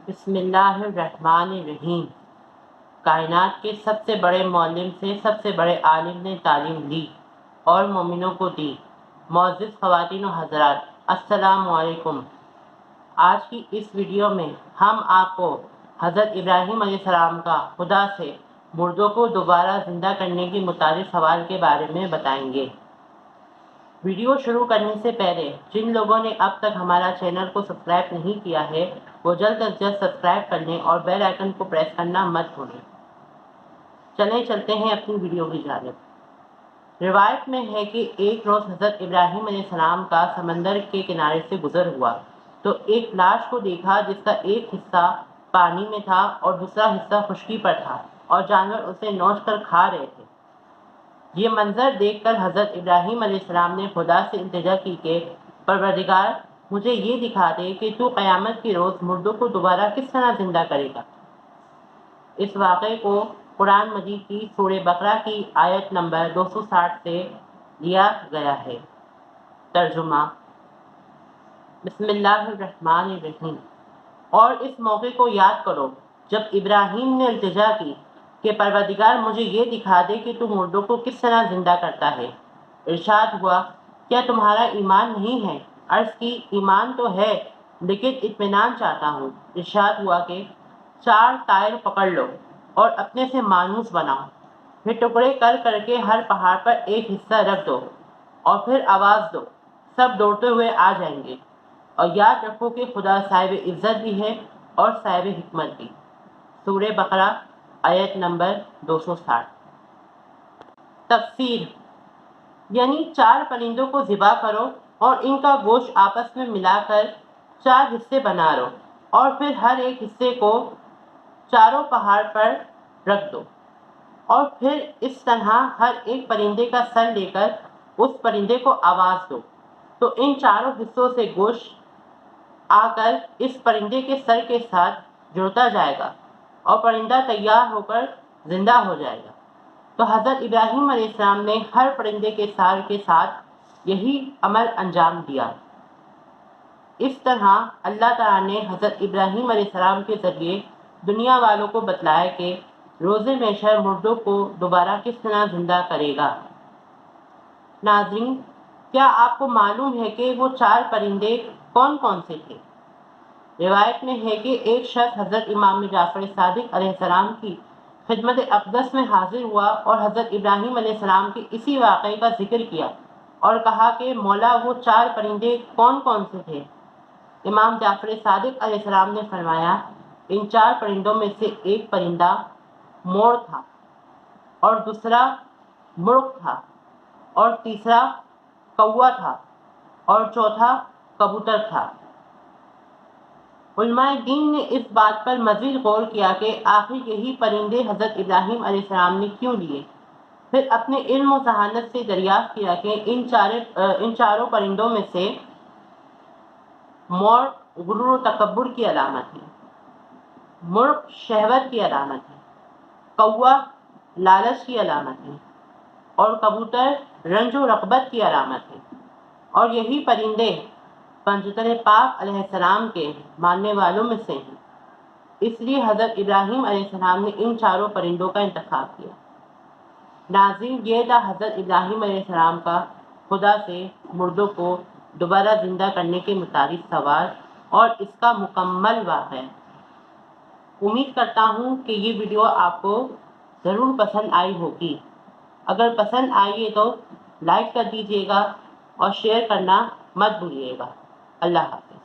بسم اللہ الرحمن الرحیم۔ کائنات کے سب سے بڑے معلم سے سب سے بڑے عالم نے تعلیم لی اور مومنوں کو دی۔ معزز خواتین و حضرات، السلام علیکم۔ آج کی اس ویڈیو میں ہم آپ کو حضرت ابراہیم علیہ السلام کا خدا سے مردوں کو دوبارہ زندہ کرنے کے متعلق سوال کے بارے میں بتائیں گے۔ ویڈیو شروع کرنے سے پہلے جن لوگوں نے اب تک ہمارا چینل کو سبسکرائب نہیں کیا ہے وہ جلد از جلد سبسکرائب کر لیں اور بیل آئیکن کو پریس کرنا مت بھولیں۔ چلتے ہیں اپنی ویڈیو کی جانب۔ روایت میں ہے کہ ایک روز حضرت ابراہیم علیہ السلام کا سمندر کے کنارے سے گزر ہوا تو ایک لاش کو دیکھا جس کا ایک حصہ پانی میں تھا اور دوسرا حصہ خشکی پر تھا اور جانور اسے نوچ کر کھا رہے تھے۔ یہ منظر دیکھ کر حضرت ابراہیم علیہ السلام نے خدا سے التجا کی کہ پروردگار، مجھے یہ دکھا دے کہ تو قیامت کے روز مردوں کو دوبارہ کس طرح زندہ کرے گا۔ اس واقعے کو قرآن مجید کی سورہ بقرہ کی آیت نمبر 260 سے لیا گیا ہے۔ ترجمہ: بسم اللہ الرحمن الرحیم۔ اور اس موقع کو یاد کرو جب ابراہیم نے التجا کی کہ پروردگار، مجھے یہ دکھا دے کہ تو مردوں کو کس طرح زندہ کرتا ہے۔ ارشاد ہوا، کیا تمہارا ایمان نہیں ہے؟ عرض کی، ایمان تو ہے لیکن اطمینان چاہتا ہوں۔ ارشاد ہوا کہ 4 طائر پکڑ لو اور اپنے سے مانوس بناؤ، پھر ٹکڑے کر کر کے ہر پہاڑ پر ایک حصہ رکھ دو اور پھر آواز دو، سب دوڑتے ہوئے آ جائیں گے۔ اور یاد رکھو کہ خدا صاحب عزت بھی ہے اور صاحب حکمت بھی۔ سورہ بقرہ آیت نمبر 260۔ تفسیر: یعنی 4 پرندوں کو ذبح کرو اور ان کا گوشت آپس میں ملا کر 4 حصے بنا لو اور پھر ہر ایک حصے کو چاروں پہاڑ پر رکھ دو اور پھر اس طرح ہر ایک پرندے کا سر لے کر اس پرندے کو آواز دو تو ان چاروں حصوں سے گوشت آ کر اس پرندے کے سر کے ساتھ جڑتا جائے گا اور پرندہ تیار ہو کر زندہ ہو جائے گا۔ تو حضرت ابراہیم علیہ السلام نے ہر پرندے کے سر کے ساتھ یہی عمل انجام دیا۔ اس طرح اللہ تعالیٰ نے حضرت ابراہیم علیہ السلام کے ذریعے دنیا والوں کو بتلایا کہ روز محشر مردوں کو دوبارہ کس طرح زندہ کرے گا۔ ناظرین، کیا آپ کو معلوم ہے کہ وہ 4 پرندے کون کون سے تھے؟ روایت میں ہے کہ ایک شخص حضرت امام جعفر صادق علیہ السلام کی خدمت اقدس میں حاضر ہوا اور حضرت ابراہیم علیہ السلام کے اسی واقعے کا ذکر کیا اور کہا کہ مولا، وہ 4 پرندے کون کون سے تھے؟ امام جعفر صادق علیہ السلام نے فرمایا، ان 4 پرندوں میں سے ایک پرندہ مور تھا اور دوسرا مرغ تھا اور تیسرا کوا تھا اور چوتھا کبوتر تھا۔ علماء دین نے اس بات پر مزید غور کیا کہ آخر یہی پرندے حضرت ابراہیم علیہ السلام نے کیوں لیے۔ پھر اپنے علم و ذہانت سے دریافت کیا کہ ان چاروں پرندوں میں سے مور غرور و تکبر کی علامت ہے، مرغ شہوت کی علامت ہے، کوا لالچ کی علامت ہے اور کبوتر رنج و رغبت کی علامت ہے، اور یہی پرندے پنجتن پاک علیہ السلام کے ماننے والوں میں سے ہیں۔ اس لیے حضرت ابراہیم علیہ السلام نے ان 4 پرندوں کا انتخاب کیا۔ ناظرین، یہ تھا حضرت ابراہیم علیہ السلام کا خدا سے مردوں کو دوبارہ زندہ کرنے کے متعلق سوال اور اس کا مکمل واقعہ۔ امید کرتا ہوں کہ یہ ویڈیو آپ کو ضرور پسند آئی ہوگی۔ اگر پسند آئی ہے تو لائک کر دیجیے گا اور شیئر کرنا مت بھولیے گا۔ اللہ حافظ۔